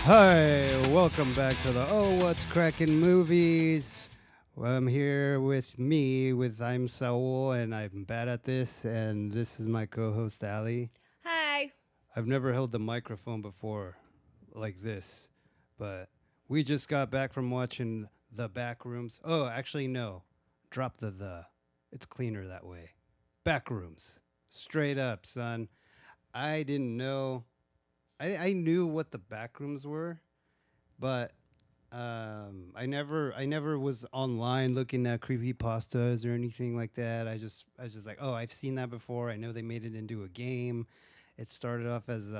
Hi, welcome back to the Ohwhatscrackin movies. I'm here with I'm Saul, and I'm bad at this, and this is my co-host Ali. Hi. I've never held the microphone before like this, but we just got back from watching The Backrooms. Oh, actually, no. Drop the. It's cleaner that way. Backrooms. Straight up, son. I didn't know. I knew what the backrooms were, but I never was online looking at creepy pastas or anything like that. I was just like, oh, I've seen that before. I know they made it into a game. It started off as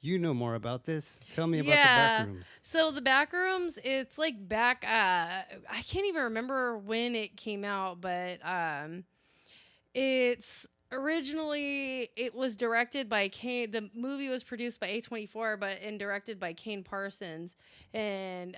you know more about this. Tell me about the back Yeah. rooms. So the Backrooms, it's like back I can't even remember when it came out, but it's originally it was directed by Kane. The movie was produced by A24 but and directed by Kane Parsons, and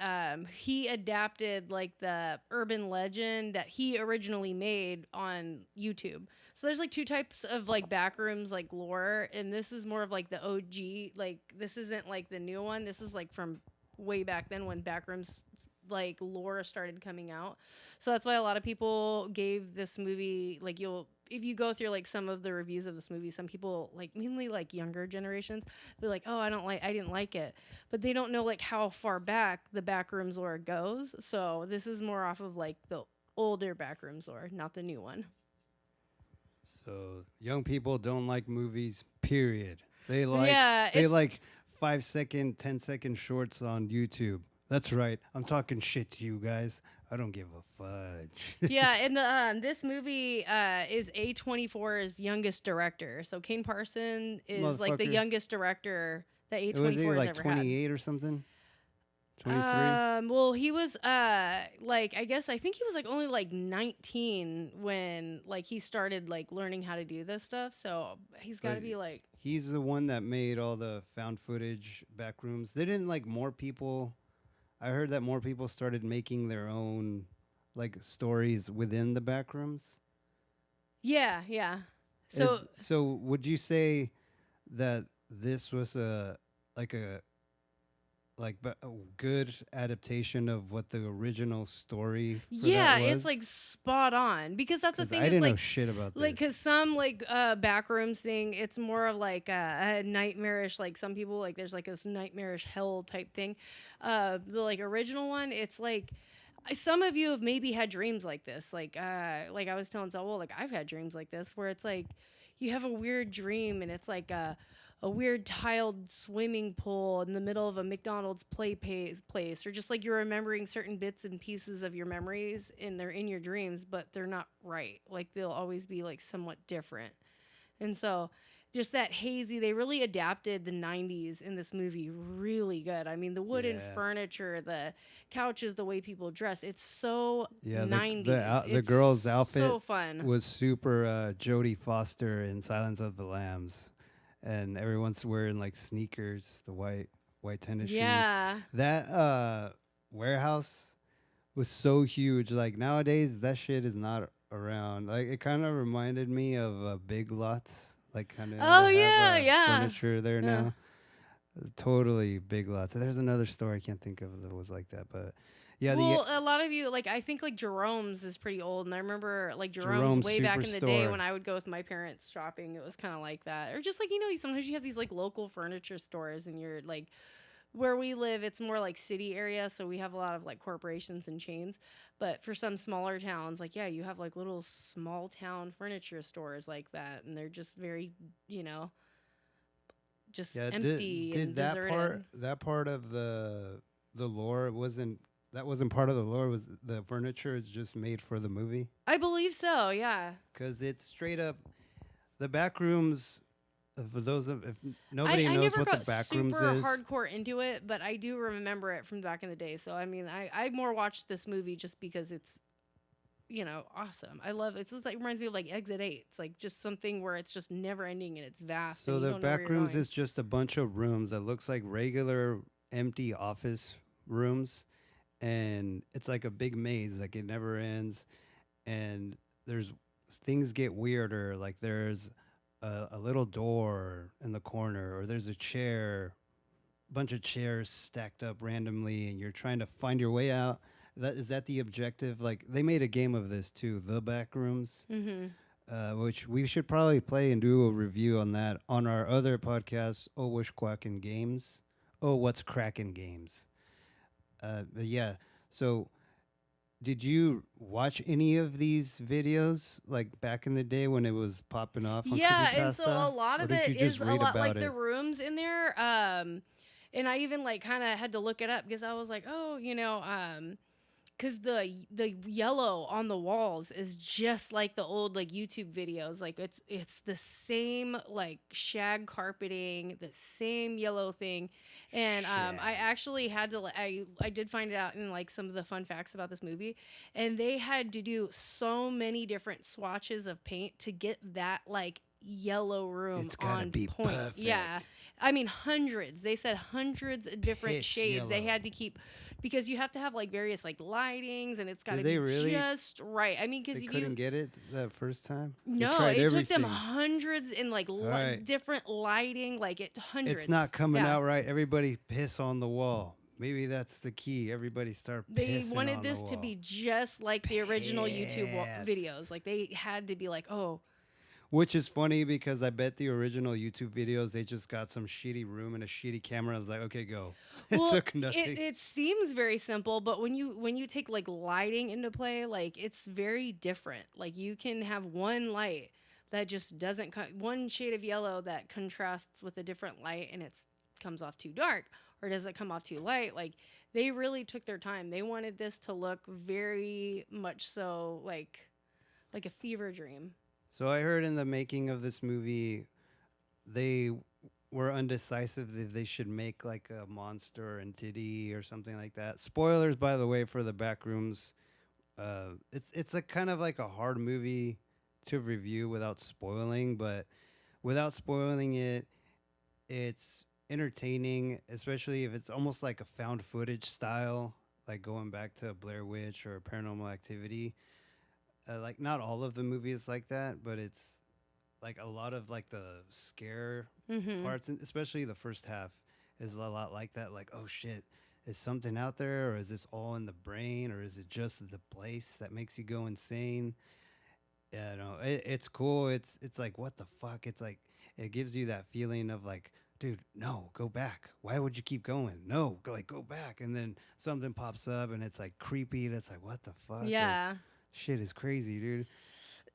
he adapted like the urban legend that he originally made on YouTube. So there's like two types of like backrooms like lore, and this is more of like the OG. Like this isn't like the new one. This is like from way back then when backrooms like lore started coming out. So that's why a lot of people gave this movie like you'll if you go through like some of the reviews of this movie, some people like mainly like younger generations, they're like, "Oh, I didn't like it," but they don't know like how far back the backrooms lore goes. So this is more off of like the older backrooms lore, not the new one. So young people don't like movies. Period. They like Yeah, they it's like 5 second, 10-second shorts on YouTube. That's right. I'm talking shit to you guys. I don't give a fudge. yeah, and the this movie is A24's youngest director. So Kane Parson is like the Motherfucker. youngest director that Was he A24 has like ever had. 28 or something? 23? Well, he was like I think he was like only like 19 when like he started like learning how to do this stuff. So he's got But to be like he's the one that made all the found footage back rooms. They didn't like more people. I heard that more people started making their own like stories within the back rooms. yeah, yeah. So So would you say that this was a a good adaptation of what the original story for that yeah, it's was? like spot on because that's the Cuz thing I is didn't know shit about cuz this. some like backrooms thing, it's more of like a nightmarish like some people like there's like this nightmarish hell type thing. The like original one, it's like some of you have maybe had dreams like this like I was telling Saul, like I've had dreams like this where it's like you have a weird dream and it's like a weird tiled swimming pool in the middle of a McDonald's place, or just like you're remembering certain bits and pieces of your memories and they're in your dreams, but they're not right. Like they'll always be like somewhat different. And so just that hazy, they really adapted the 90s in this movie really good. I mean, the wooden Yeah. furniture, the couches, the way people dress, it's so Yeah, 90s. the It's girl's outfit so fun. was super Jodie Foster in Silence of the Lambs, and everyone's wearing like sneakers, the white tennis shoes. Yeah. That warehouse was so huge. Like nowadays, that shit is not around. Like it kind of reminded me of Big Lots. Like kind of Oh they have yeah, yeah. furniture there Yeah. now. Totally Big Lots. There's another store I can't think of that was like that, but yeah, the Well, a lot of you like I think like Jerome's is pretty old, and I remember like Jerome's Jerome way back in the day Superstore. when I would go with my parents shopping. It was kind of like that, or just like sometimes you have these like local furniture stores, and you're like where we live, it's more like city area, so we have a lot of like corporations and chains. But for some smaller towns, like yeah, you have like little small town furniture stores like that, and they're just very you know just Yeah, empty did and deserted. that part of the lore wasn't that wasn't part of the lore, was the furniture is just made for the movie? I believe so. Yeah. Cuz it's straight up the back rooms. For those of if I, nobody I knows never what the got back rooms super is. hardcore into it, but I do remember it from back in the day. So I mean, I more watched this movie just because it's awesome. I love it. It's just like reminds me of like Exit 8. It's like just something where it's just never ending and it's vast So and you the don't know where back you're rooms going. is just a bunch of rooms that looks like regular empty office rooms, and it's like a big maze, like it never ends. And there's things get weirder, like there's a little door in the corner, or there's a chair bunch of chairs stacked up randomly, and you're trying to find your way out. That is that the objective? Like they made a game of this too, the Backrooms, Mm-hmm. which we should probably play and do a review on that on our other podcast, Ohwhatscrackin Games. Oh, what's cracking games? But yeah. So, did you watch any of these videos like back in the day when it was popping off on Yeah, and so a Creepypasta, lot or of did you it just is a read lot about like the it? rooms in there. And I even like kind of had to look it up because I was like, oh, because the yellow on the walls is just like the old like YouTube videos. Like it's the same like shag carpeting, the same yellow thing, and I Shag. actually had to I did find it out in like some of the fun facts about this movie, and they had to do so many different swatches of paint to get that like yellow room It's gotta on be point. Yeah. perfect. I mean hundreds. They said hundreds of different Piss shades they yellow. had to keep because you have to have like various like lightings and it's got Did to they be really? just right. I mean, They because if couldn't you get it that first time. They no, tried it took them everything. hundreds and like All right. different lighting, like it It's hundreds. not coming Yeah, out right. Everybody piss on the wall. Maybe that's the key. Everybody start they pissing wanted on the this to wall. be just like the original YouTube Piss. videos. Like they had to be like, oh, Which is funny because I bet the original YouTube videos they just got some shitty room and a shitty camera. I was like, okay, go. It well, took nothing. it seems very simple, but when you take like lighting into play, like it's very different. Like you can have one light that just doesn't one shade of yellow that contrasts with a different light, and it comes off too dark, or does it come off too light? Like they really took their time. They wanted this to look very much so like a fever dream. So I heard in the making of this movie, they were undecisive that they should make like a monster entity or something like that. Spoilers, by the way, for the Backrooms. It's a kind of like a hard movie to review without spoiling, but without spoiling it, it's entertaining, especially if it's almost like a found footage style, like going back to Blair Witch or Paranormal Activity. Like not all of the movies like that, but it's like a lot of like the scare Mm-hmm. parts, and especially the first half is a lot like that. Like, oh shit, is something out there, or is this all in the brain, or is it just the place that makes you go insane? Yeah, no, it's cool. It's like what the fuck. It's like it gives you that feeling of like, dude, no, go back. Why would you keep going? No, like go back, and then something pops up, and it's like creepy. And it's like what the fuck, or Yeah. shit is crazy, dude.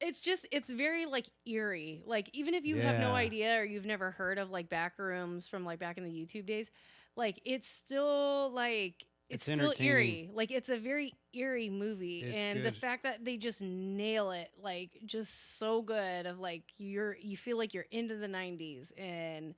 It's very like eerie. Like even if you have no Yeah, idea or you've never heard of like Backrooms from like back in the YouTube days, like it's still like it's it's still entertaining. eerie. Like it's a very eerie movie, It's and the good. fact that they just nail it like just so good of like you feel like you're into the 90s and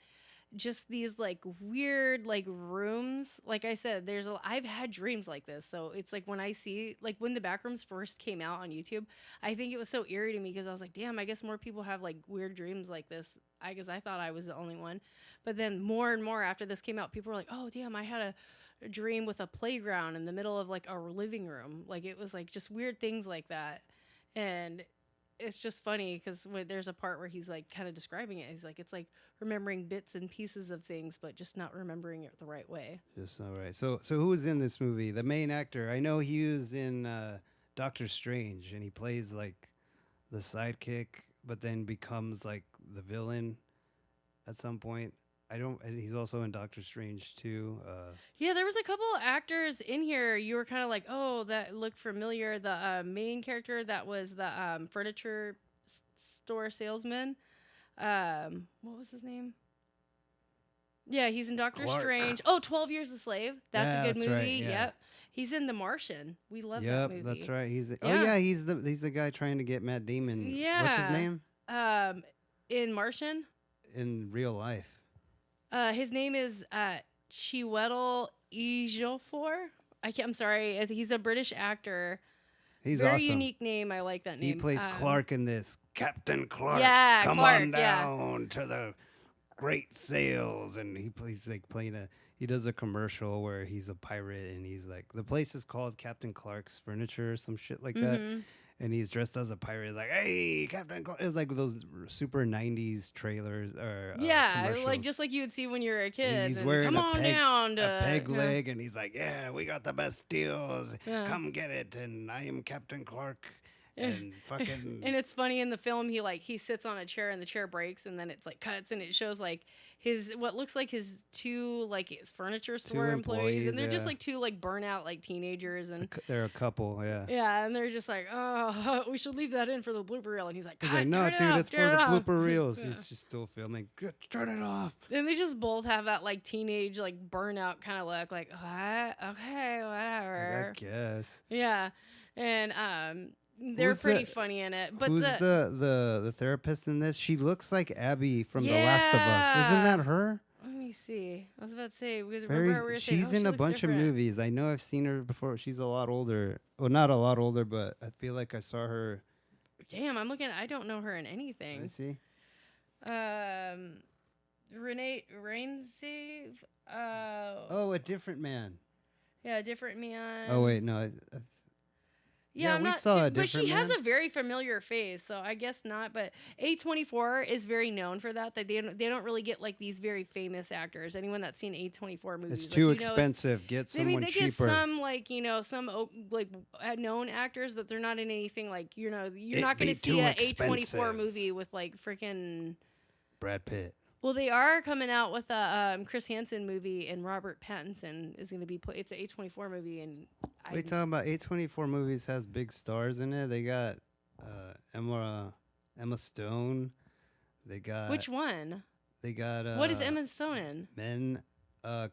just these like weird like rooms. Like I said, I've had dreams like this. So it's like when I see like when the Backrooms first came out on YouTube, I think it was so eerie to me because I was like, damn, I guess more people have like weird dreams like this. I guess I thought I was the only one. But then more and more after this came out, people were like, oh damn, I had a dream with a playground in the middle of like a living room. Like it was like just weird things like that. And it's just funny because there's a part where he's like kind of describing it. He's like, it's like remembering bits and pieces of things, but just not remembering it the right way. Just all right. So who's in this movie? The main actor. I know he was in Doctor Strange, and he plays like the sidekick, but then becomes like the villain at some point. I don't. And he's also in Doctor Strange too. Yeah, there was a couple actors in here. You were kind of like, oh, that looked familiar. The main character that was the furniture store salesman. What was his name? Yeah, he's in Doctor Clark. Strange. Oh, 12 Years a Slave. That's a Yeah, good that's right. movie. Yeah. Yep. He's in The Martian. We love that Yep, movie. that's right. Oh Yeah. yeah, he's the guy trying to get Matt Damon. What's his Yeah. name Um, in Martian, in real life? his name is Chiwetel Ejiofor. I'm sorry. He's a British actor. He's Very awesome. unique name. I like that name. He plays Clark in this. Captain Clark. Yeah, Come Clark. on Yeah. down to the great sales, and he's like playing a. He does a commercial where he's a pirate, and he's like the place is called Captain Clark's Furniture or some shit like that. Mm-hmm. and he's dressed as a pirate. He's like, "Hey, Captain!" It's like those super '90s trailers or Yeah, like commercials. just like you would see when you were a And kid. he's And wearing come on down a to peg leg, and he's like, "Yeah, we got the best deals. yeah. Come get it." And I am Captain Clark, Yeah. and fucking And it's funny in the film he sits on a chair and the chair breaks and then it's like cuts and it shows like his what looks like his two like his furniture two store employees employees. and they're just Yeah, like two like burnout like teenagers and they're a couple. Yeah. yeah and they're just like oh we should leave that in for the blooper reel and he's like He's like, cut "No, turn it dude, off, it's for turn the it off." blooper reels." Yeah. He's just still filming. Good, turn it off. And they just both have that like teenage like burnout kind of look like what okay whatever I guess. yeah and they're Who's pretty the- funny in it but Who's the therapist in this? She looks like Abby from The Last of Us. Isn't that her? Let me see. I was about to say because remember we were saying, She's oh, in she a looks bunch different. of movies. I know I've seen her before. She's a lot older. Well, not a lot older, but I feel like I saw her. Damn, I'm looking. I don't know her in Let me anything. see. Renee Rainsave. Oh, A Different Man. Yeah, different man. Oh wait, no. Yeah, I'm we not saw too, A but she Different has Man. a very familiar face, so I guess not. But A24 is very known for that. That they don't really get like these very famous actors. Anyone that's seen A24 movies, It's like, too you know, expensive. Get I mean, someone they cheaper. get some like some like known actors, but they're not in anything like you're It'd not going be to see too a A24 expensive. movie with like freaking. Brad Pitt. Well, they are coming out with a Chris Hansen movie, and Robert Pattinson is going to be put. It's an A24 movie, and We talking about A24 movies has big stars in it. They got Emma Stone. They got which one? They got What is Emma Stone in? Men,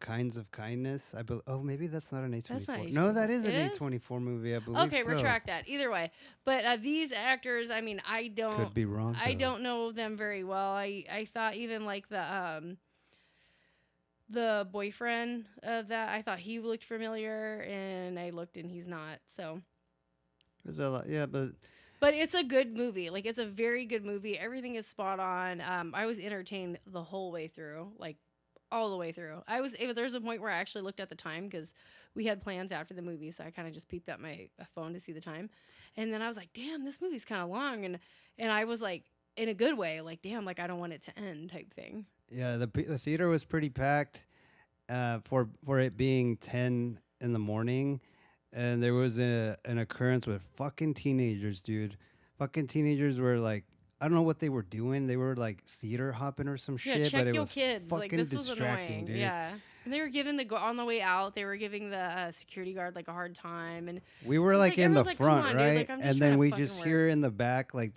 Kinds of Kindness. Oh, maybe that's not an A24. That's not No, that A24. is an It is? A24 movie. I believe. Okay, so. retract that. Either way, but these actors, I mean, I don't. Could be wrong. I though. don't know them very well. I thought even like the boyfriend of that, I thought he looked familiar, and I looked and he's not. So, There's a lot. Yeah, but but it's a good movie. Like it's a very good movie. Everything is spot on. I was entertained the whole way through, like all the way through. There's a point where I actually looked at the time because we had plans after the movie, so I kind of just peeped at my phone to see the time, and then I was like, damn, this movie's kind of long, and I was like, in a good way, like damn, like I don't want it to end type thing. yeah, the theater was pretty packed for it being 10 in the morning, and there was an occurrence with fucking teenagers, dude. Fucking teenagers were like, I don't know what they were doing. They were like theater hopping or some Yeah, shit, check but it your was kids. fucking Like this was distracting, annoying. dude. Yeah, and they were giving on the way out. They were giving the security guard like a hard time, and We were It's like like, in the everyone's like, "Come front, on, dude, right? like, I'm just And trying then to we fucking just hear in the back like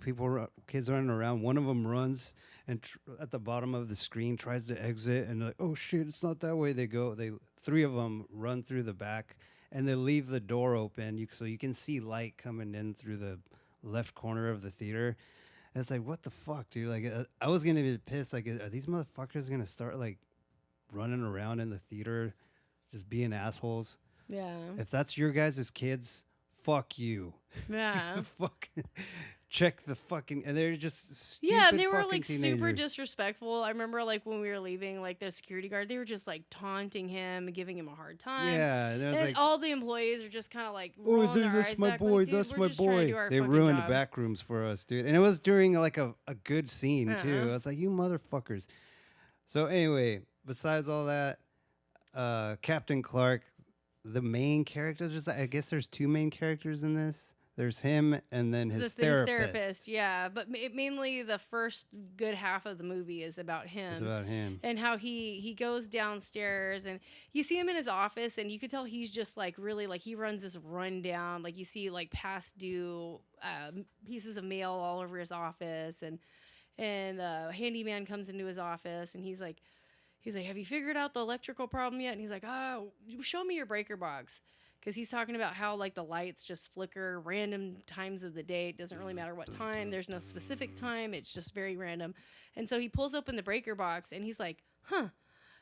kids running around. One of them runs and at the bottom of the screen tries to exit, and like, oh shit, it's not that way. Three of them run through the back, and they leave the door open, so you can see light coming in through the left corner of the theater. And it's like, what the fuck, dude? Like, I was gonna be pissed. Like, are these motherfuckers gonna start like running around in the theater, just being assholes? yeah, If that's your guys' kids, fuck you. yeah. Fuck. Check the fucking. And they're just stupid. Yeah, and they were fucking like super teenagers. disrespectful. I remember like when we were leaving, like the security guard, they were just like taunting him, giving him a hard time. Yeah, and I was And like, all the employees are just kind of like, oh, rolling their that's eyes my back, boy. like, "Dude, That's we're my just trying to do boy. our They fucking ruined job." Backrooms for us, dude. And it was during like a good scene too. Uh-huh. I was like, you motherfuckers. So anyway, besides all that, Captain Clark, the main characters. I guess there's two main characters in this. There's him and then his therapist. Yeah, but mainly the first good half of the movie is about him. It's about him. And how he goes downstairs and you see him in his office and you could tell he's just like really like he runs this rundown, like you see like past due pieces of mail all over his office and the handyman comes into his office and he's like have you figured out the electrical problem yet? And he's like, oh, show me your breaker box. Because he's talking about how like the lights just flicker random times of the day. It doesn't really matter what time. There's no specific time. It's just very random. And so he pulls open the breaker box and he's like, huh,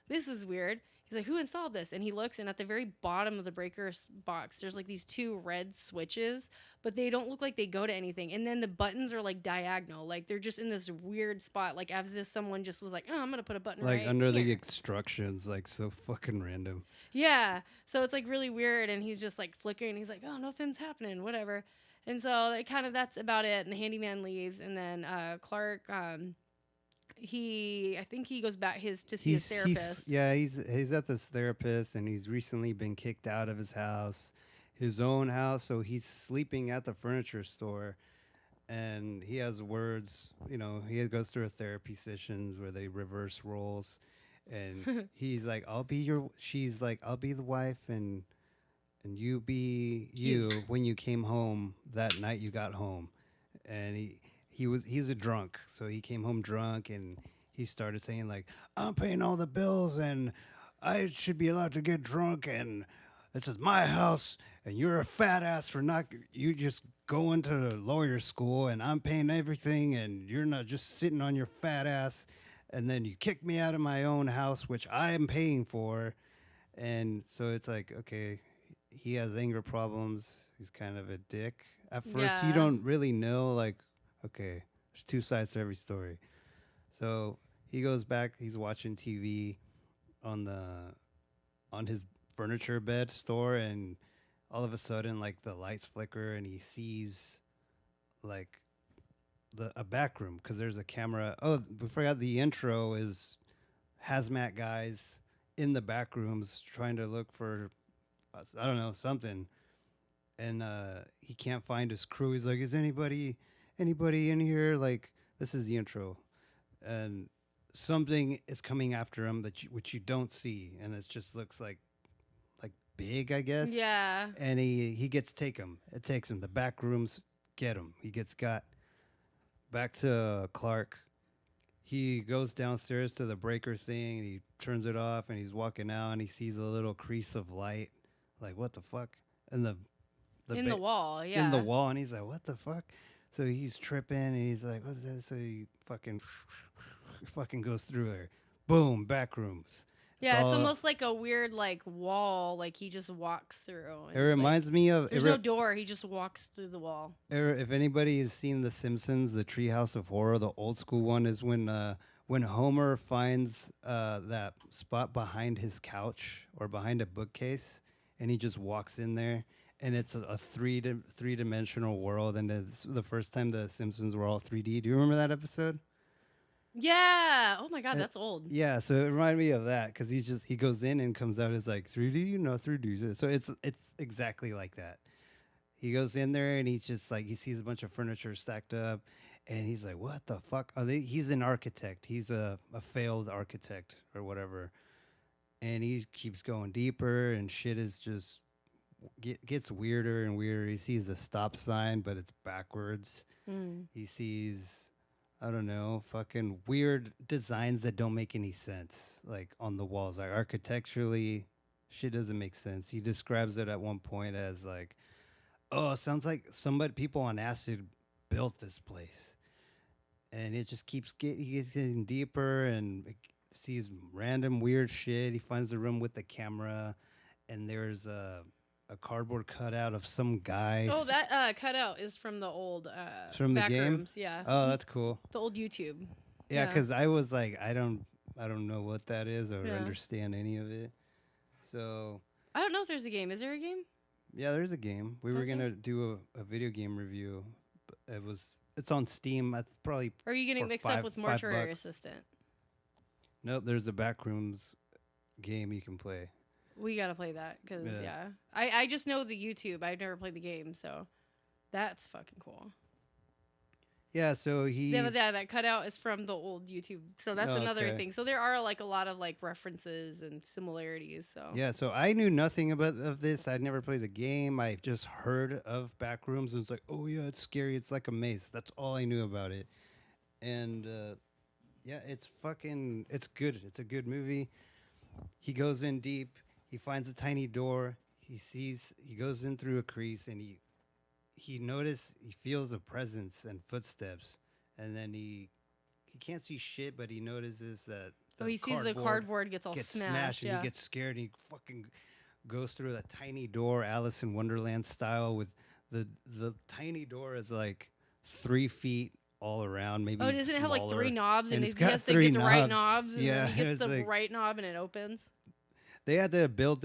this is weird. He's like, who installed this? And he looks and at the very bottom of the breaker box, there's like these two red switches, but they don't look like they go to anything. And then the buttons are like diagonal. Like they're just in this weird spot. Like as if someone just was like, oh, I'm going to put a button Like right under the here. instructions, like so fucking random. Yeah. So it's like really weird. And he's just like flickering. He's like, oh, nothing's happening, whatever. And so that's about it. And the handyman leaves, and then Clark, I think he goes back his to see his He's therapist. yeah, he's at this therapist, and he's recently been kicked out of his house, his own house, so he's sleeping at the furniture store. And he has words, he goes through a therapy sessions where they reverse roles, and he's like, she's like, I'll be the wife, and you be You. you when you came home that night you got home. And he's a drunk, so he came home drunk, and he started saying like, I'm paying all the bills, and I should be allowed to get drunk, and this is my house, and you're a fat ass for not you just going to lawyer school, and I'm paying everything, and you're not just sitting on your fat ass, and then you kick me out of my own house which I am paying for. And so it's like, okay, he has anger problems. He's kind of a dick. At first, you Yeah. don't really know, like, okay, there's two sides to every story. So he goes back. He's watching TV on the on his furniture bed store, and all of a sudden, like the lights flicker, and he sees like a back room because there's a camera. Oh, we forgot the intro is hazmat guys in the back rooms trying to look for I don't know something, and he can't find his crew. He's like, "Is anybody in here?" Like, this is the intro, and something is coming after him which you don't see, and it just looks like big, I guess. Yeah. And he gets take him. It takes him. The back rooms get him. He gets got. Back to Clark. He goes downstairs to the breaker thing, and he turns it off, and he's walking out, and he sees a little crease of light. Like, what the fuck? And the In the wall. in the Yeah. wall, and he's like, "What the fuck?" So he's tripping, and he's like, "What is that?" So he fucking goes through there. Boom, back rooms. It's Yeah, it's all. almost like a weird like wall, like he just walks through, It and like reminds me of. there's no door. He just walks through the wall. If anybody has seen The Simpsons, the Treehouse of Horror, the old school one is when Homer finds that spot behind his couch or behind a bookcase, and he just walks in there, and it's a three dimensional world, and it's the first time the Simpsons were all 3D. Do you remember that episode? Yeah. Oh my God, Uh, that's old. yeah, so it reminded me of that because he goes in and comes out as like 3D, 3D. So it's exactly like that. He goes in there and he's just like he sees a bunch of furniture stacked up, and he's like, "What the fuck?" He's an architect. He's a failed architect or whatever, and he keeps going deeper, and shit is just gets weirder and weirder. He sees a stop sign, but it's backwards. Mm. He sees, I don't know, fucking weird designs that don't make any sense, like on the walls. Like architecturally, shit doesn't make sense. He describes it at one point as like, oh, it sounds like people on acid built this place. And it just he gets getting deeper, and sees random weird shit. He finds the room with the camera, and there's a cardboard cutout of some guy Oh, that cutout is from the old from the game. Backrooms. Yeah, Oh, that's cool. the old YouTube. Yeah, because I was like, I don't know what that is or Yeah. understand any of it. So I don't know if there's a game. Is there a game? yeah, there's a game. We were Is there? gonna do a video game review. But it's on Steam. That's probably Or are you getting for mixed up with Mortuary $5. Assistant? Nope. There's a Backrooms game you can play. We gotta play that because Yeah. I just know the YouTube. I've never played the game, so that's fucking cool. Yeah. So Yeah, but that cutout is from the old YouTube, so that's Oh, another okay. thing. So there are like a lot of like references and similarities. So Yeah, so I knew nothing of this. I'd never played the game. I've just heard of Backrooms, and it's like, oh yeah, it's scary. It's like a maze. That's all I knew about it. And yeah, it's good. It's a good movie. He goes in deep. He finds a tiny door. He goes in through a crease, and he feels a presence and footsteps, and then he can't see shit, but he notices that he sees the cardboard gets all gets smashed. and Yeah. he gets scared, and he fucking goes through the tiny door, Alice in Wonderland style, with the tiny door is like 3 feet all around, maybe. Oh, doesn't it have like smaller. 3 knobs, and it's he got has to three get the right knobs. knobs, and Yeah, then he gets it's the like right knob and it opens? they had to build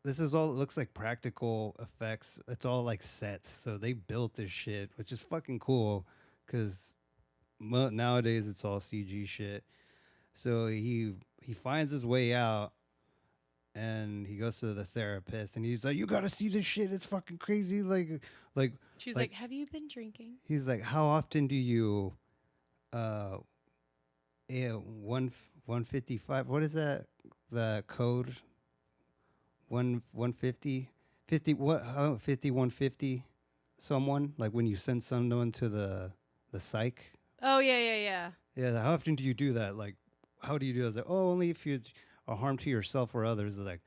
this is all, it looks like practical effects. It's all like sets. So they built this shit, which is fucking cool because nowadays it's all CG shit. So he finds his way out and he goes to the therapist and he's like, "You gotta see this shit. It's fucking crazy. Like, She's like." like, "Have you been drinking?" He's like, "How often do you, uh, yeah, 155? What is that? The code 150, 50 what? 50 150? Someone like when you send someone to the psych. Oh yeah, yeah, yeah. Yeah, how often do you do that? Like, how do you do that? It's like, oh, only if you are harm to yourself or others." It's like,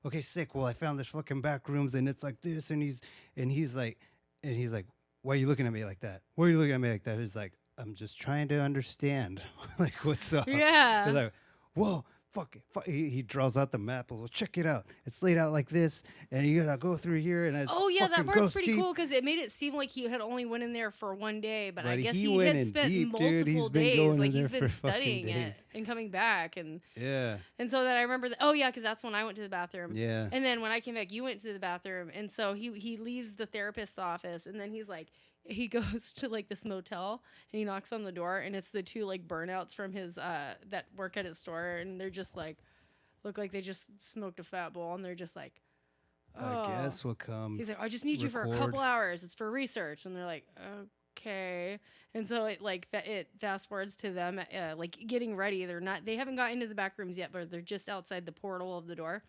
okay, sick. Well, I found this fucking back rooms and it's like this, and he's like, and he's like, "Why are you looking at me like that? Why are you looking at me like that?" He's like, "I'm just trying to understand, like what's up." He's Yeah. like, "Whoa." Fuck it. He draws out the map. Well, check it out. It's laid out like this, and you gotta go through here, and it's Oh yeah, that fucking part's ghost pretty deep. cool because it made it seem like he had only went in there for one day, but I But guess he he went had in spent deep, dude. multiple He's been days. going Like in he's there been for fucking studying it days. and coming back, and Yeah, so that I remember that. Oh yeah, because that's when I went to the bathroom, yeah. and then when I came back, you went to the bathroom, and so he leaves the therapist's office, and then he's like. He goes to like this motel and he knocks on the door and it's the two like burnouts from his that work at his store and they're just like look like they just smoked a fat bowl and they're just like, I oh. guess we'll come He's like, I just need you for a record. couple hours. It's for research. And they're like, okay. And so it like it fast forwards to them like getting ready. They haven't got into the back rooms yet, but they're just outside the portal of the door.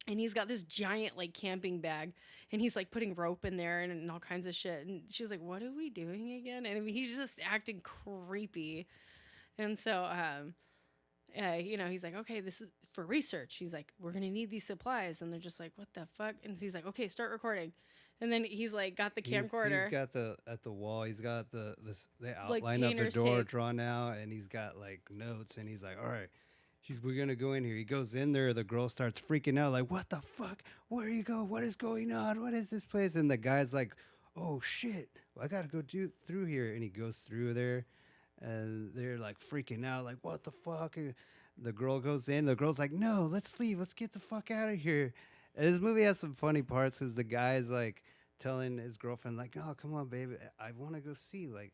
And he's got this giant like camping bag and he's like putting rope in there and all kinds of shit. And she's like, what are we doing again? And I mean, he's just acting creepy. And so, he's like, okay, this is for research. He's like, we're gonna need these supplies, and they're just like, what the fuck? And he's like, okay, start recording. And then he's like, got the camcorder, He's got the at the wall. He's got the like outline of the painter's door tape. drawn out, and he's got like notes. And he's like, "All right, we're gonna go in here." He goes in there. The girl starts freaking out, like, "What the fuck? Where you go? What is going on? What is this place?" And the guy's like, "Oh shit, I gotta go through here." And he goes through there, and they're like freaking out, like, "What the fuck?" And the girl goes in. The girl's like, "No, let's leave. Let's get the fuck out of here." And this movie has some funny parts because the guy's like telling his girlfriend, like, "Oh, come on, baby, I want to go see, like,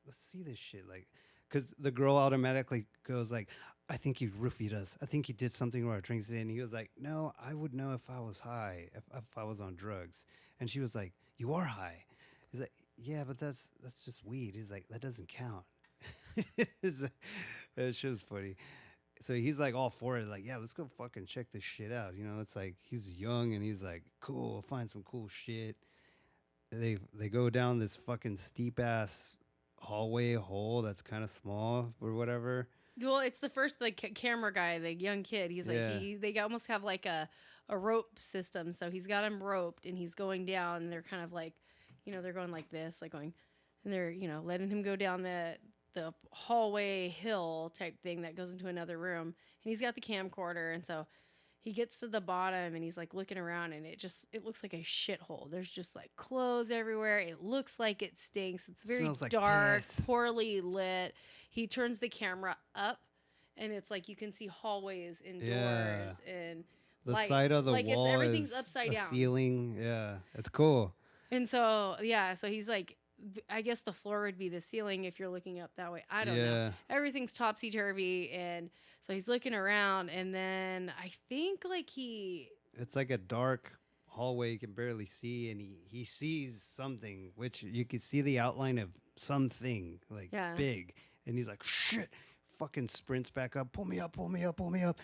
let's see this shit." Like, because the girl automatically goes like, "I think he roofied us. I think he did something with our drinks." And he was like, "No, I would know if I was high, if I was on drugs." And she was like, "You are high." He's like, "Yeah, but that's just weed." He's like, "That doesn't count." That shit was funny. So he's like all for it, like, "Yeah, let's go fucking check this shit out." It's like he's young and he's like, "Cool, we'll find some cool shit." They go down this fucking steep ass hallway hole that's kind of small or whatever. Well, it's the first like camera guy, the young kid. He's like Yeah. they almost have like a rope system, so he's got him roped and he's going down. And they're kind of like, they're going like this, like going, and they're letting him go down the hallway hill type thing that goes into another room. And he's got the camcorder, and so he gets to the bottom and he's like looking around and it looks like a shithole. There's just like clothes everywhere. It looks like it stinks. It's very Smells like dark, piss. poorly lit. He turns the camera up and it's like you can see hallways and Yeah. doors and The lights. side of the Like wall everything's is upside a down. ceiling. Yeah, it's cool. And so yeah, so he's like, I guess the floor would be the ceiling if you're looking up that way. I don't know. Yeah. Everything's topsy turvy, and so he's looking around, and then I think like It's like a dark hallway you can barely see, and he sees something, which you can see the outline of something like Yeah. big, and he's like, "Shit!" Fucking sprints back up, pull me up, pull me up, pull me up.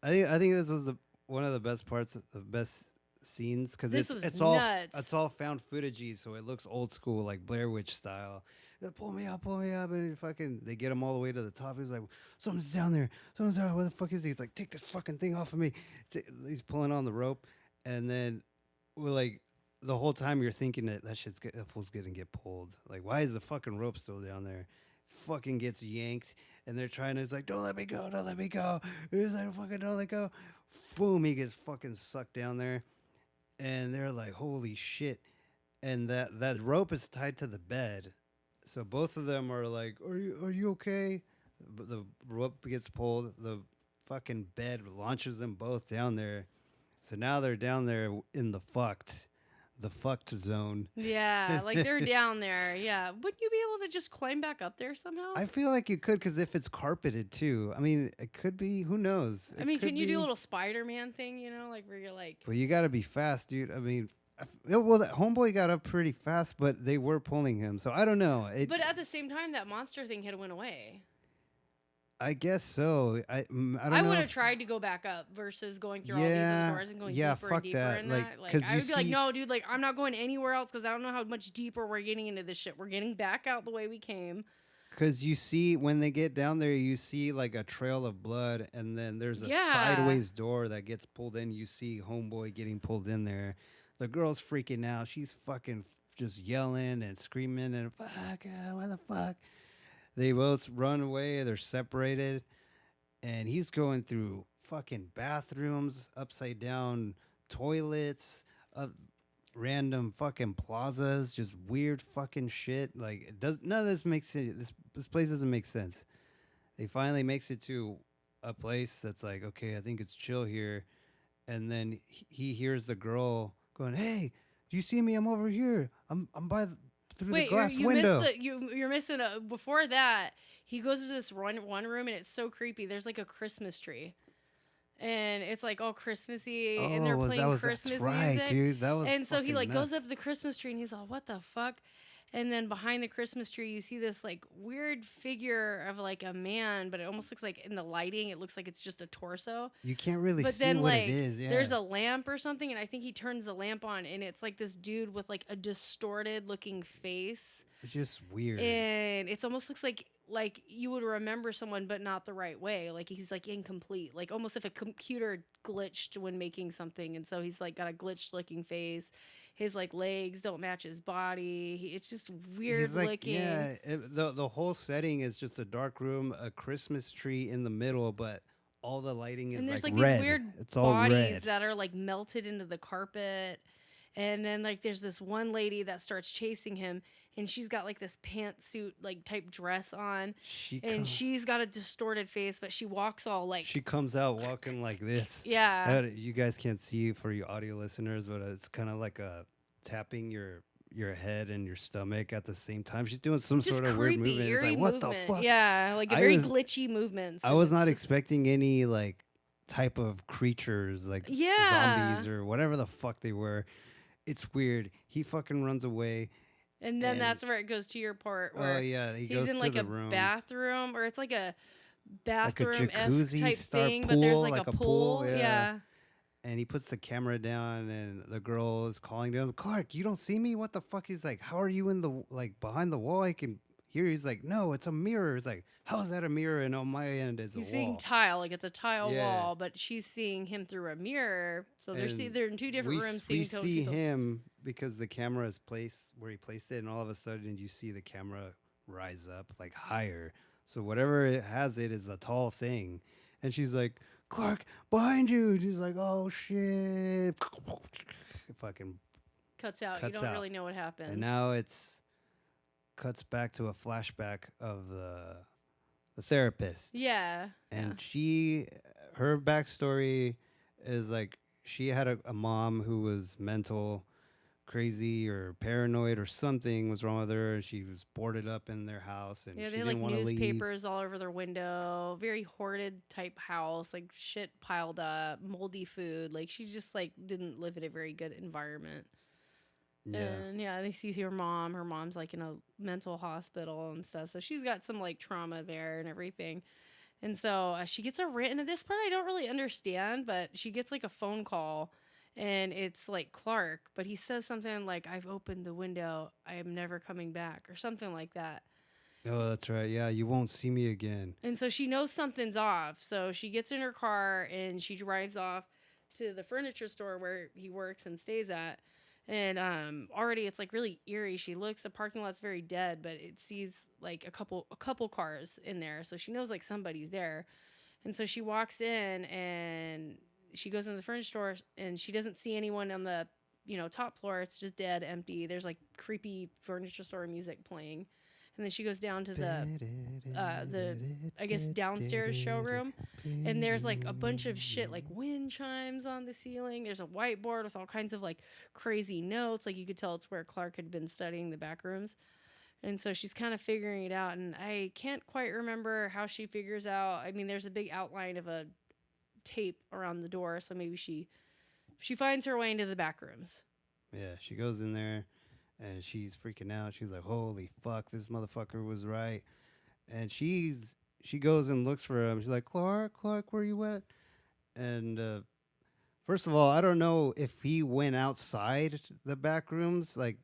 I think this was one of the best parts, the best scenes, because This it's was it's nuts. all found footagey, so it looks old school, like Blair Witch style. Pull me up, and they get him all the way to the top. He's like, "Someone's down there, someone's down there. Where the fuck is he?" He's like, "Take this fucking thing off of me." He's pulling on the rope, and then we're like, the whole time you're thinking that fool's gonna get pulled. Like, why is the fucking rope still down there? Fucking gets yanked, and they're trying to. It's like, "Don't let me go, don't let me go." He's like, "Fucking don't let go." Boom, he gets fucking sucked down there, and they're like, "Holy shit!" And that rope is tied to the bed, so both of them are like, "Are you okay?" But the rope gets pulled. The fucking bed launches them both down there. So now they're down there in the fucked zone. Yeah, like they're down there. Yeah. Wouldn't you be able to just climb back up there somehow? I feel like you could, because if it's carpeted too. I mean, it could be. Who knows? I It mean, can could you do a be. little Spider-Man thing, like where you're like, But you got to be fast, dude. I mean, well, that homeboy got up pretty fast, but they were pulling him. So I don't know. but at the same time, that monster thing had went away. I guess so. I I don't would know have if. tried to go back up versus going through all these other Yeah, doors and going yeah. deeper and Fuck deeper that. in Like, that. Like, cause I you would be like, see, no, dude, like, I'm not going anywhere else because I don't know how much deeper we're getting into this shit. We're getting back out the way we came. when they get down there, you see like a trail of blood, and then there's a Yeah. sideways door that gets pulled in. You see homeboy getting pulled in there. The girl's freaking out. She's fucking just yelling and screaming and fuck, what the fuck. They both run away. They're separated, and he's going through fucking bathrooms, upside down toilets, uh, random fucking plazas, just weird fucking shit. Like it does none of this makes sense. This place doesn't make sense. They finally makes it to a place that's like, okay, I think it's chill here, and then he hears the girl going, "Hey, do you see me? I'm over here. I'm through the Wait, glass you missed window." you're missing before that. He goes to this one room and it's so creepy. There's like a Christmas tree. And it's like all Christmassy and they're Oh, playing that's Christmas right, music. dude. That was And so he fucking like goes up nuts. to the Christmas tree and he's all, "What the fuck?" And then behind the Christmas tree you see this like weird figure of like a man, but it almost looks like in the lighting it looks like it's just a torso. You can't really But see then what it like is. Yeah, there's a lamp or something and I think he turns the lamp on and it's like this dude with like a distorted looking face it's just weird. and it's almost looks like you would remember someone but not the right way, like he's like incomplete, like almost if a computer glitched when making something, and so he's like got a glitched looking face, his like legs don't match his body, it's just weird He's like, looking. yeah. The whole setting is just a dark room, a Christmas tree in the middle, but all the lighting is And there's like like these red. weird It's all bodies red. that are like melted into the carpet. And then like there's this one lady that starts chasing him and she's got like this pantsuit like type dress on She and come, she's got a distorted face but she walks all like she comes out walking like this. yeah. You guys can't see for you audio listeners, but it's kind of like a tapping your head and your stomach at the same time. She's doing some Just sort of weird creepy, movement. It's eerie like, what the movement. fuck? Yeah, like a I very was glitchy movements. I And was it's not just expecting any like type of creatures like yeah. zombies or whatever the fuck they were. It's weird. He fucking runs away, And then and that's where it goes to your part oh where yeah, he he's goes in to like the a room, bathroom or it's like a like a bathroom esque jacuzzi type star thing, but there's pool, like a like a pool, pool. yeah. Yeah. And he puts the camera down, and the girl is calling to him, "Clark, you don't see me? What the fuck?" He's like, "How are you in the like behind the wall? I can hear." He's like, "No, it's a mirror." He's like, "How is that a mirror? And on my end is a He's seeing wall." tile, like it's a tile Yeah, wall, but she's seeing him through a mirror. So and they're in two different rooms we seeing see him because the camera is placed where he placed it, and all of a sudden you see the camera rise up like higher. So whatever it has, it is a tall thing, and she's like, "Clark, behind you!" And he's like, "Oh shit!" It fucking cuts out. You cuts don't out, really know what and happens. now it's cuts back to a flashback of the therapist, Yeah. Yeah. and her backstory is like she had a mom who was mental crazy or paranoid or something was wrong with her. She was boarded up in their house and Yeah, she they had like didn't want to leave. newspapers all over their window, very hoarded type house, like shit piled up, moldy food. Like she just like didn't live in a very good environment. Yeah. And yeah, they see her mom. Her mom's like in a mental hospital and stuff. So she's got some like trauma there and everything. And so she gets a written. And this part I don't really understand, but she gets like a phone call and it's like Clark, but he says something like, "I've opened the window. I am never coming back," or something like that. Oh, that's right. Yeah, you won't see me again. And so she knows something's off. So she gets in her car and she drives off to the furniture store where he works and stays at. And already it's like really eerie. She looks, the parking lot's very dead, but it sees like a couple cars in there. So she knows like somebody's there. And so she walks in and she goes in the furniture store and she doesn't see anyone on the, top floor. It's just dead, empty. There's like creepy furniture store music playing. and then she goes down to the I guess downstairs showroom, and there's like a bunch of shit like wind chimes on the ceiling. There's a whiteboard with all kinds of like crazy notes. Like you could tell it's where Clark had been studying the back rooms. And so she's kind of figuring it out, and I can't quite remember how she figures out. I mean, there's a big outline of a tape around the door, so maybe she finds her way into the back rooms. Yeah, she goes in there and she's freaking out. She's like, "Holy fuck, this motherfucker was right." And she goes and looks for him. She's like, "Clark, Clark, where you at?" And first of all, I don't know if he went outside the back rooms like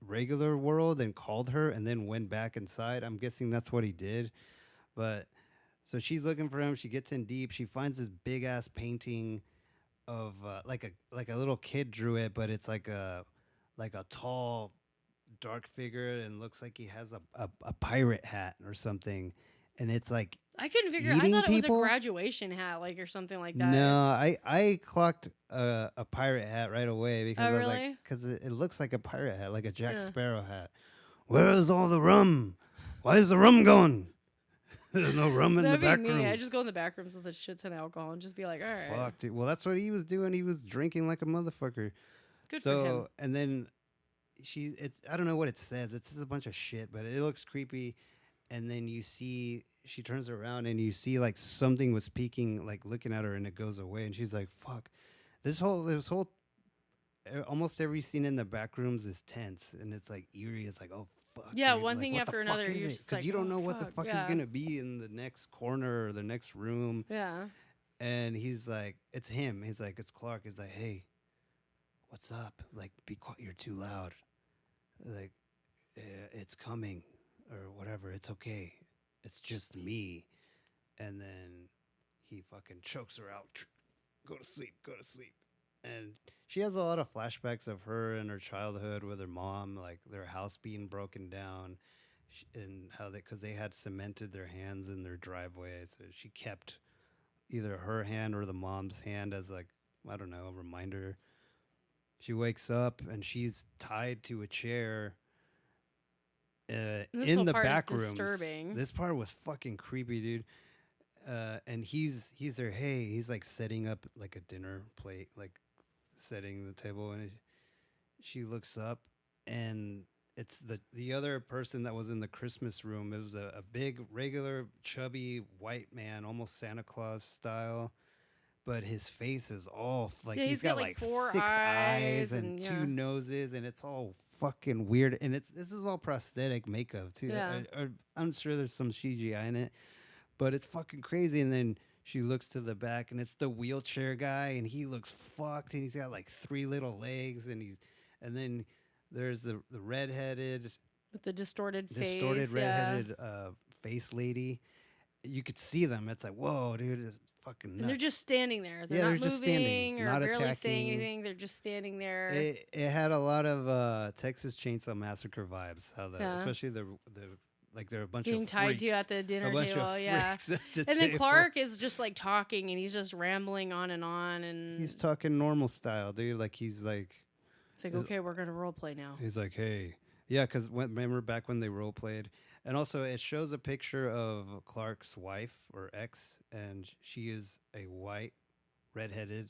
regular world and called her and then went back inside. I'm guessing that's what he did. But so she's looking for him. She gets in deep. She finds this big ass painting of like a little kid drew it, but it's like a tall dark figure and looks like he has a pirate hat or something, and it's like I couldn't figure. I eating thought it was a people. graduation hat, like or something like that. No, I clocked a pirate hat right away because Oh, I was like, really? because it looks like a pirate hat, like a Jack Yeah. Sparrow hat. Where is all the rum? Why is the rum gone? There's no rum in the That'd be back me. rooms. I just go in the back rooms with a shit ton of alcohol and just be like, all right, Fuck, dude. Well, that's what he was doing. He was drinking like a motherfucker. good for So, him. and then it's I don't know what it says. It's just a bunch of shit, but it looks creepy. And then you see she turns around and you see like something was peeking, like looking at her, and it goes away. And she's like, "Fuck, this whole almost every scene in the back rooms is tense, and it's like eerie. It's like, oh fuck, Yeah, dude. one Like, thing what after the fuck another, is you're it? just Because like, you don't oh, know what the fuck, fuck is yeah. gonna be in the next corner or the next room. Yeah. And he's like, it's him. He's like, it's Clark. He's like, hey, what's up? Like, be quiet. You're too loud. Like, it's coming or whatever. It's okay. It's just me. And then he fucking chokes her out. Go to sleep. Go to sleep. And she has a lot of flashbacks of her and her childhood with her mom, like their house being broken down, and how because they had cemented their hands in their driveway, so she kept either her hand or the mom's hand as like I don't know a reminder. She wakes up and she's tied to a chair This in whole the part is back rooms. disturbing. This part was fucking creepy, dude. And he's there. Hey, he's like setting up like a dinner plate, like setting the table, and she looks up, and it's the other person that was in the Christmas room. It was a big, regular, chubby white man, almost Santa Claus style, but his face is all like Yeah, he's got got like like 4 six eyes eyes and and two yeah. noses, and it's all fucking weird. And this is all prosthetic makeup too. Yeah. I'm sure there's some CGI in it, but it's fucking crazy. And then she looks to the back, and it's the wheelchair guy, and he looks fucked, and he's got like three little legs, and then there's the redheaded, With the distorted face. distorted Yeah. redheaded face lady. You could see them. It's like, whoa, dude, it's fucking nuts. And they're just standing there. They're Yeah, not they're just standing, moving or not barely saying attacking. anything. They're just standing there. It had a lot of Texas Chainsaw Massacre vibes. How Yeah. especially the like there are a bunch being of tied to you freaks, at the dinner a bunch table. of Yeah. freaks at the And then table. Clark is just like talking and he's just rambling on and He's talking normal style, dude. Like he's like, it's like, okay, we're gonna role play now. he's like, hey, yeah, because remember back when they role played, and also it shows a picture of Clark's wife or ex, and she is a white, redheaded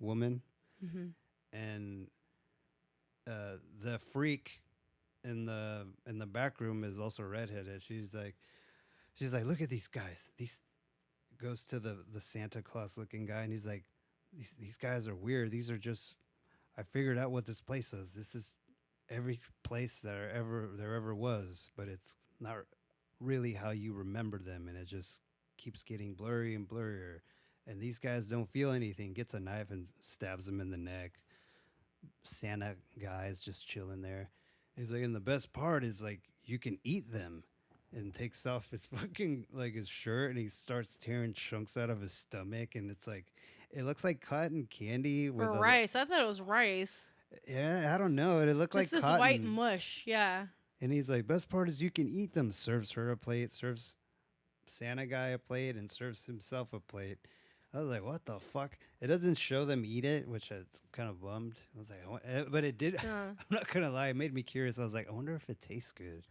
woman, Mm-hmm. and the freak in the back room is also redheaded. She's like, look at these guys. These goes to the Santa Claus looking guy, and he's like, these guys are weird. These are just I figured out what this place is. This is every place there ever was, but it's not really how you remember them, and it just keeps getting blurry and blurrier. And these guys don't feel anything. Gets a knife and stabs him in the neck. Santa guy's just chilling there. He's like, and the best part is like you can eat them. And takes off his fucking like his shirt, and he starts tearing chunks out of his stomach, and it's like it looks like cotton candy with Or rice. I thought it was rice. yeah, I don't know. It looked Just like this cotton. white mush. Yeah. And he's like, best part is you can eat them. Serves her a plate, serves Santa guy a plate, and serves himself a plate. I was like, what the fuck? It doesn't show them eat it, which I kind of bummed. I was like, but it did. I'm not gonna lie, it made me curious. I was like, I wonder if it tastes good.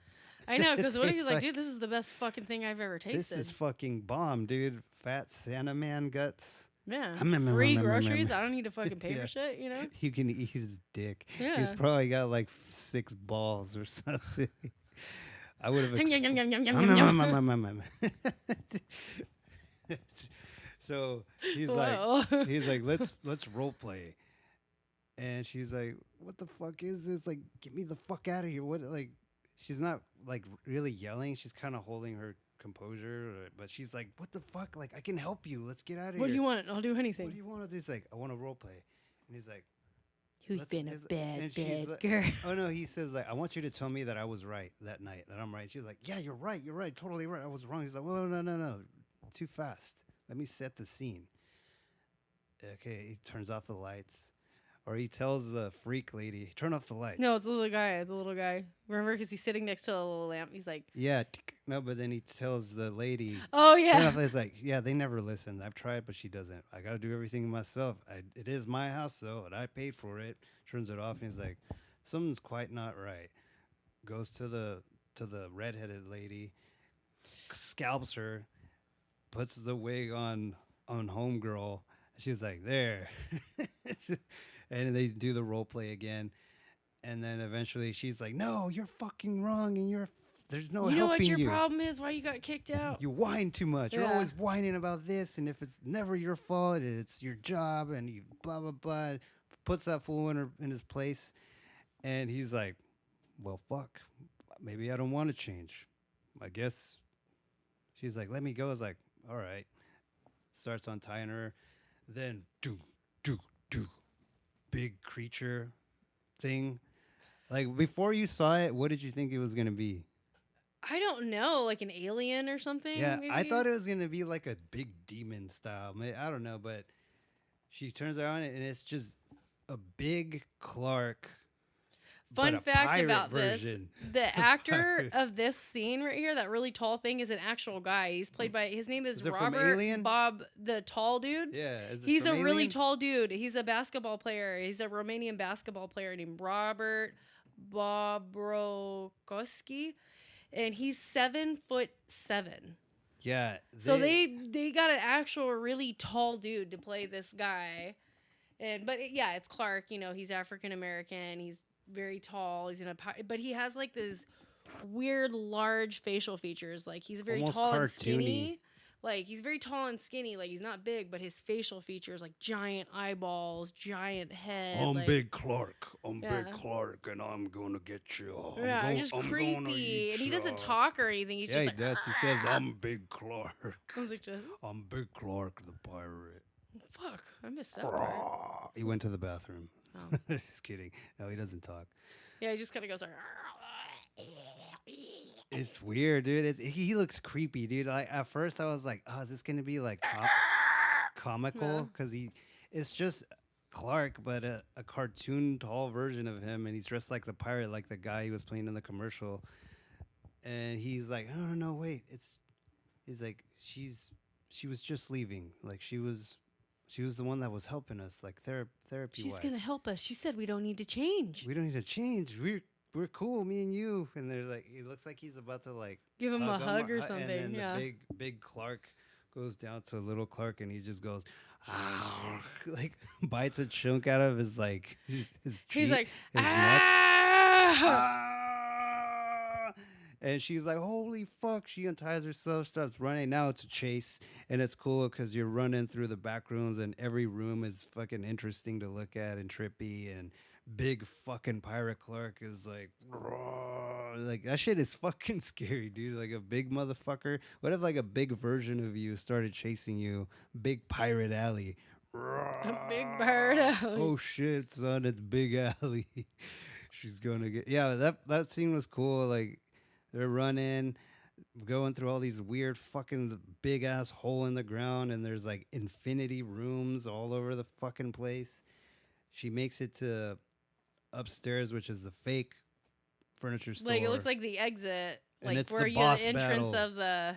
I know, It because what if he's tastes like, dude, like this is the best fucking thing I've ever this is tasted. fucking bomb, dude. Fat Santa Man guts. Yeah. Hum, hum, hum, Free hum, hum, hum, groceries. hum. I don't need to fucking pay Yeah, for shit, you know? you can eat his dick. He's Yeah. probably got like 6 balls or something. I would have. Yum, yum, yum, yum, yum, Hum, yum, hum, hum, yum. hum, hum, hum. So Whoa. he's like, let's role play. And she's like, "What the fuck is this? Like, get me the fuck out of here!" What like? She's not like really yelling. She's kind of holding her composure, but she's like, "What the fuck? Like, I can help you. Let's get out of What do here. you want? I'll do What anything. do you want to do?" He's like, "I want to role play," and he's like, Who's "Let's." been a And bad, she's bad like, girl? "Oh no," he says like, "I want you to tell me that I was right that night, that I'm right." She's like, "Yeah, you're right. You're right. Totally right. I was wrong." He's like, "Well, no, no, no, too fast. Let me set the scene." Okay, he turns off the lights. Or he tells the freak lady, turn off the lights. No, it's the little guy. The little guy. Remember, because he's sitting next to a little lamp. He's like, Yeah, no, but then he tells the lady, oh turn yeah. off the lights. Like, yeah, they never listen. I've tried, but she doesn't. I got to do everything myself. It is my house, though, and I paid for it. Turns it off, and he's like, something's quite not right. Goes to the redheaded lady, scalps her, puts the wig on homegirl. She's like, there. And they do the role play again. And then eventually she's like, no, you're fucking wrong. And there's no You know what helping your you. problem is? Why you got kicked out? You whine too much. You're Yeah. always whining about this. And if it's never your fault, it's your job. And you blah, blah, blah. Puts that fool in his place. And he's like, well, fuck. Maybe I don't want to change. I guess. She's like, let me go. I was like, all right. Starts untying her. Then do big creature thing. Like before you saw it, what did you think it was gonna be? I don't know, like an alien or something. Yeah, maybe? I thought it was gonna be like a big demon style. I don't know, but she turns around and it's just a big Clark. but Fun a fact pirate about version. this: the actor Pirate. of this scene right here, that really tall thing, is an actual guy. He's played by his name is Is it from Robert Alien? Bob, the tall dude. Yeah, is it He's a from really Alien? tall dude. He's a basketball player. He's a Romanian basketball player named Robert Bobrokoski, and he's 7'7". Yeah. So they got an actual really tall dude to play this guy, yeah, it's Clark. You know, he's African American. He's very tall. He's but he has like this weird large facial features. Like he's very Almost tall and cartoony. skinny. Like he's very tall and skinny. Like he's not big, but his facial features, like giant eyeballs, giant head. I'm like, Big Clark. I'm Yeah. Big Clark, and I'm gonna get you. Yeah, just I'm gonna creepy. eat And he doesn't ya." talk or anything. He's Yeah, just he like, does. He says, "I'm Big Clark. I was like, just, I'm Big Clark, the pirate." fuck, I missed that part. He went to the bathroom. Oh. Just kidding. No, he doesn't talk. Yeah, he just kind of goes like. It's weird, dude. He looks creepy, dude. Like at first, I was like, "Oh, is this gonna be like comical?" Because it's just Clark, but a cartoon tall version of him, and he's dressed like the pirate, like the guy he was playing in the commercial. And he's like, "No, no, no, wait." He's like, she was just leaving. Like she was the one that was helping us, like therapy. She's wise. gonna help us. She said we don't need to change. We don't need to change. We're cool, me and you. And they're like, it looks like he's about to like Give him a hug or and something. then Yeah. the big Clark goes down to little Clark, and he just goes, "Ah," like bites a chunk out of his like his cheek, He's like, his neck. ah! Ah! And she's like, holy fuck. She unties herself, starts running. Now it's a chase. And it's cool because you're running through the back rooms, and every room is fucking interesting to look at and trippy. And big fucking pirate Clark is like, "Roar." Like that shit is fucking scary, dude. Like a big motherfucker. What if like a big version of you started chasing you? Big Pirate Alley. A big bird alley. Oh shit, son, it's Big Alley. She's gonna get that scene was cool. Like they're running, going through all these weird fucking big ass hole in the ground, and there's like infinity rooms all over the fucking place. She makes it to upstairs, which is the fake furniture store. Like it looks like the exit, And like it's where the you boss the entrance battle. of the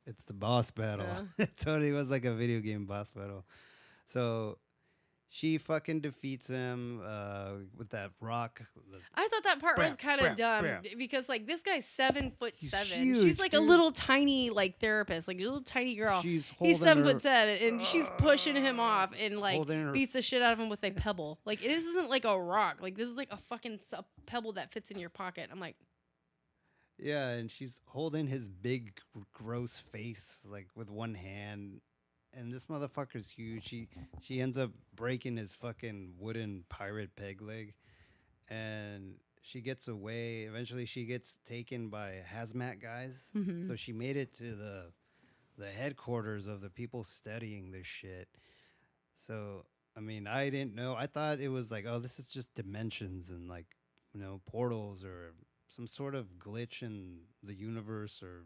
It's the boss battle. It totally was like a video game boss battle. So she fucking defeats him with that rock. I thought that part Bam, was kind bam, of dumb bam. because like this guy's 7'7". He's She's huge, like a dude. little tiny like therapist, like a little tiny girl. She's He's holding her, 7'7", and she's pushing him off and like holding her. beats the shit out of him with a pebble. Like this isn't like a rock. Like this is like a fucking pebble that fits in your pocket. I'm like, Yeah, and she's holding his big, gross face like with one hand. And this motherfucker's huge. She ends up breaking his fucking wooden pirate peg leg, and she gets away. Eventually, she gets taken by hazmat guys. mm-hmm. So she made it to the headquarters of the people studying this shit. So I mean, I didn't know. I thought it was like, oh, this is just dimensions and like portals or some sort of glitch in the universe or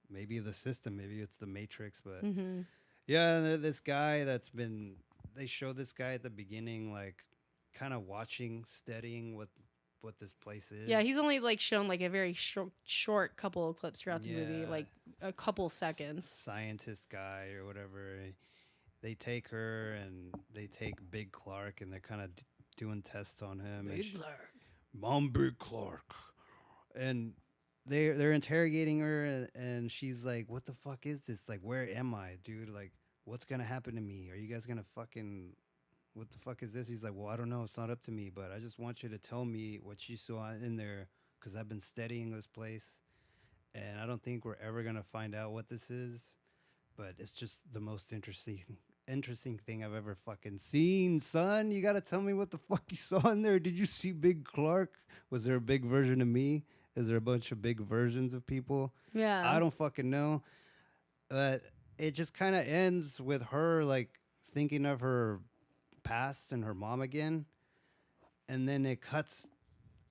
maybe the system. Maybe it's the Matrix, but. Mm-hmm. Yeah, this guy they show this guy at the beginning, like kind of watching, studying what this place is. Yeah, he's only like shown like a very short couple of clips throughout the movie, Yeah. like a couple seconds. Scientist guy or whatever. They take her and they take Big Clark and they're kind of doing tests on him. Big Clark. Mom, Big Clark. And they're interrogating her and she's like, what the fuck is this? Like, where am I, dude? Like, what's gonna happen to me? Are you guys gonna fucking, what the fuck is this? He's like, well, I don't know, it's not up to me, but I just want you to tell me what you saw in there because I've been studying this place and I don't think we're ever gonna find out what this is, but it's just the most interesting thing I've ever fucking seen, son. You gotta tell me what the fuck you saw in there. Did you see Big Clark? Was there a big version of me? Is there a bunch of big versions of people? Yeah. I don't fucking know. But it just kind of ends with her like thinking of her past and her mom again. And then it cuts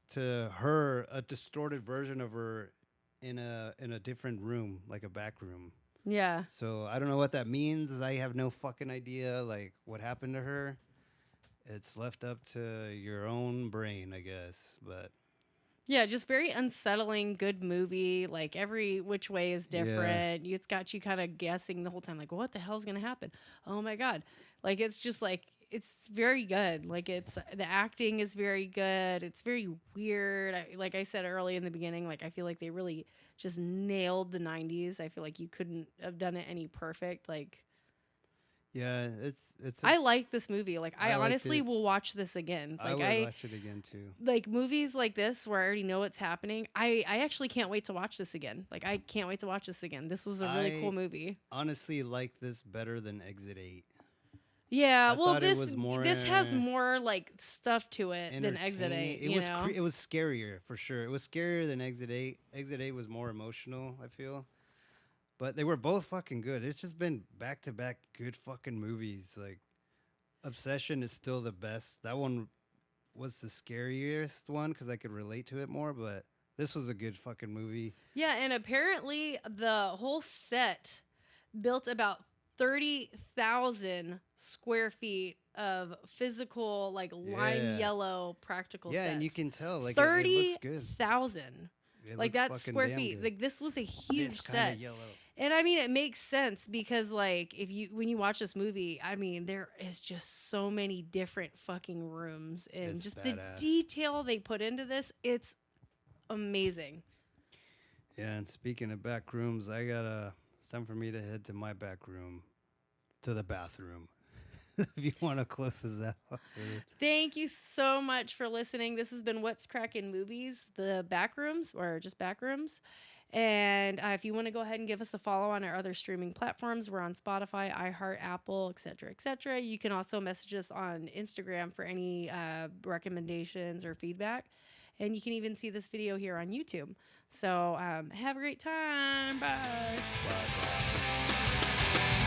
to her, a distorted version of her in a different room, like a back room. Yeah. So I don't know what that means. I have no fucking idea like what happened to her. It's left up to your own brain, I guess. But Yeah, just very unsettling, good movie. Like every which way is different. It's got you kind of guessing the whole time, like, what the hell's gonna happen? Oh my god! Like it's just like it's very good. Like it's the acting is very good. It's very weird. Like I said early in the beginning, like I feel like they really just nailed the '90s. I feel like you couldn't have done it any perfect. Like yeah, it's. I like this movie. Like I liked honestly it. will watch this again. I Like would watch it again too. like movies like this where I already know what's happening. I actually can't wait to watch this again. Like I can't wait to watch this again. This was a really cool movie. Honestly, like this better than Exit 8. Yeah, I well thought it this was more, this has more like stuff to it than Exit 8. It was it was scarier for sure. It was scarier than Exit 8. Exit 8 was more emotional, I feel. But they were both fucking good. It's just been back to back good fucking movies. Like Obsession is still the best. That one was the scariest one because I could relate to it more. But this was a good fucking movie. Yeah, and apparently the whole set built about 30,000 square feet of physical, like lime yellow practical sets. Yeah, and you can tell like 30,000. It Like looks that's fucking square damn feet. good. Like this was a huge This kinda set. yellow. And I mean, it makes sense because, like, when you watch this movie, I mean, there is just so many different fucking rooms, and It's just badass. the detail they put into this, it's amazing. Yeah, and speaking of back rooms, it's time for me to head to my back room, to the bathroom. If you want to close us out. Thank you so much for listening. This has been What's Crackin' Movies, the Backrooms, or just Backrooms. And if you want to go ahead and give us a follow on our other streaming platforms, we're on Spotify, iHeart, Apple, etc., etc. You can also message us on Instagram for any recommendations or feedback. And you can even see this video here on YouTube. So have a great time. Bye. Bye.